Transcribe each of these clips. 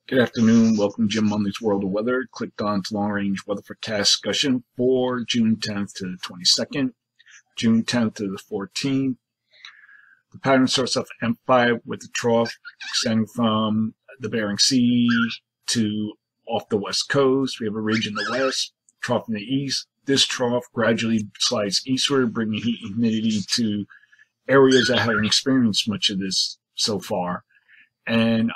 Good afternoon. Welcome to Jim Munley's World of Weather. Clicked on to long-range weather forecast discussion for June 10th to the 22nd, June 10th to the 14th. The pattern starts off M5 with the trough extending from the Bering Sea to off the west coast. We have a ridge in the west, trough in the east. This trough gradually slides eastward, bringing heat and humidity to areas that haven't experienced much of this so far. And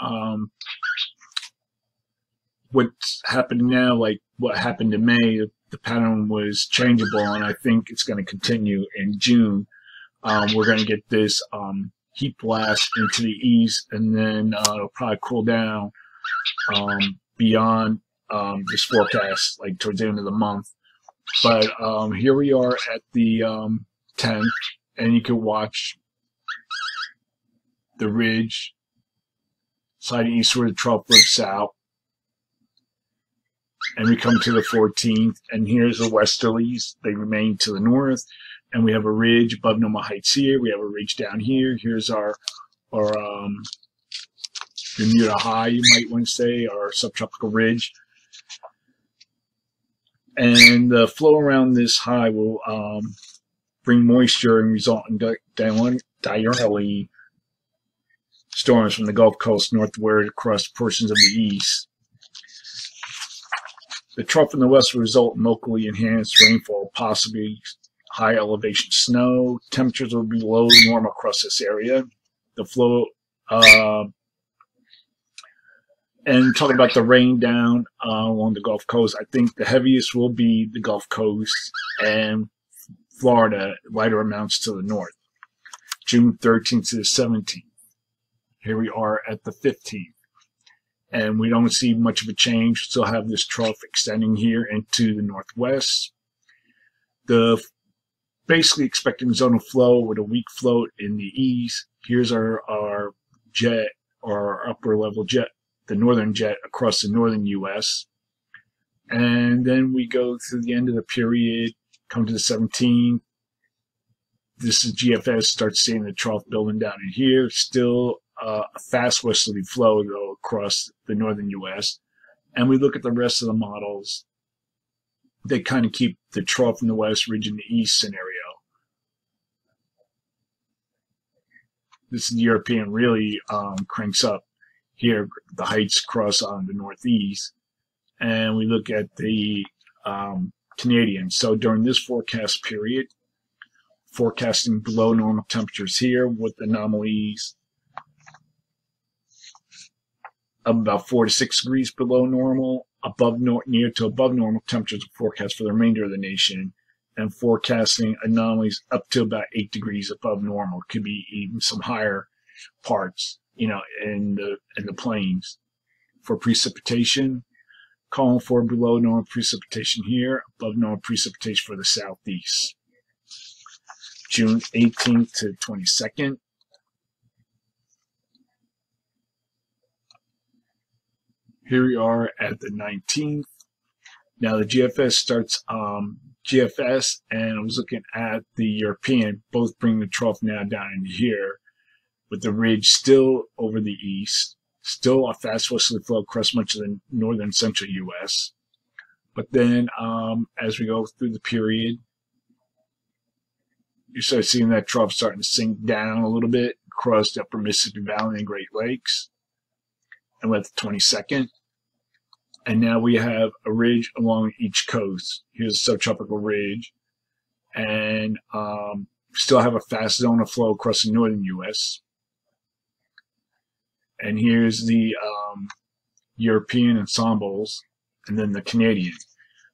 what's happening now, like what happened in May, the pattern was changeable, and I think it's going to continue in June. We're going to get this heat blast into the east, and then it'll probably cool down beyond this forecast, like towards the end of the month. But here we are at the 10th, and you can watch the ridge sliding eastward, the trough flips south. And we come to the 14th, and here's the westerlies. They remain to the north, and we have a ridge above normal heights here. We have a ridge down here. Here's our Bermuda High, you might want to say, our subtropical ridge. And the flow around this high will bring moisture and result in diurnally storms from the Gulf Coast northward across portions of the east. The trough in the west will result in locally enhanced rainfall, possibly high elevation snow. Temperatures will be below normal across this area. The flow, and talking about the rain down along the Gulf Coast, I think the heaviest will be the Gulf Coast and Florida, lighter amounts to the north. June 13th to the 17th. Here we are at the 15th. And we don't see much of a change. Still have this trough extending here into the northwest. The basically expecting zone of flow with a weak float in the east. Here's our jet, or our upper level jet, the northern jet across the northern U.S. And then we go through the end of the period, come to the 17th. This is GFS, starts seeing the trough building down in here. Still a fast westerly flow, though, across the northern U.S. And we look at the rest of the models. They kind of keep the trough in the west, ridge in the east scenario. This is the European really cranks up here. The heights cross on the northeast. And we look at the Canadian. So during this forecast period, forecasting below normal temperatures here with anomalies of about 4 to 6 degrees below normal, near to above normal temperatures forecast for the remainder of the nation, and forecasting anomalies up to about 8 degrees above normal. Could be even some higher parts, in the plains. For precipitation, calling for below normal precipitation here, above normal precipitation for the southeast. June 18th to 22nd. Here we are at the 19th. Now the GFS starts GFS, and I was looking at the European, both bring the trough now down into here, with the ridge still over the east, still a fast westerly flow across much of the northern central U.S. But then as we go through the period, you start seeing that trough starting to sink down a little bit across the upper Mississippi Valley and Great Lakes. And we're at the 22nd. And now we have a ridge along each coast. Here's a subtropical ridge. And still have a fast zone of flow across the northern U.S. And here's the European ensembles, and then the Canadian.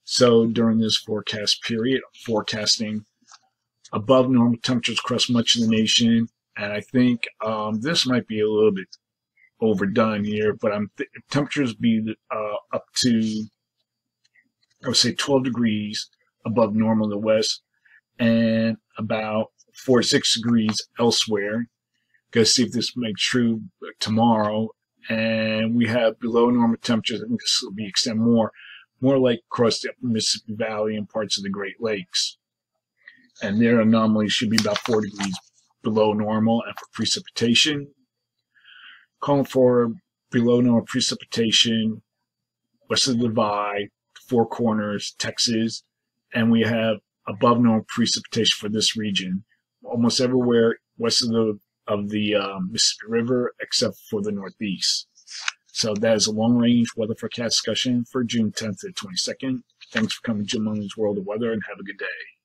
So during this forecast period, forecasting above normal temperatures across much of the nation. And I think this might be a little bit overdone here, but temperatures be up to, I would say, 12 degrees above normal in the west, and about 4 to 6 degrees elsewhere. Gotta see if this makes true tomorrow. And we have below normal temperatures. I think this will be extend more like across the upper Mississippi Valley and parts of the Great Lakes. And their anomaly should be about 4 degrees below normal. And for precipitation, calling for below normal precipitation, west of the Divide, Four Corners, Texas, and we have above normal precipitation for this region, almost everywhere west of the Mississippi River, except for the Northeast. So that is a long-range weather forecast discussion for June 10th to 22nd. Thanks for coming to Jim Mullins World of Weather, and have a good day.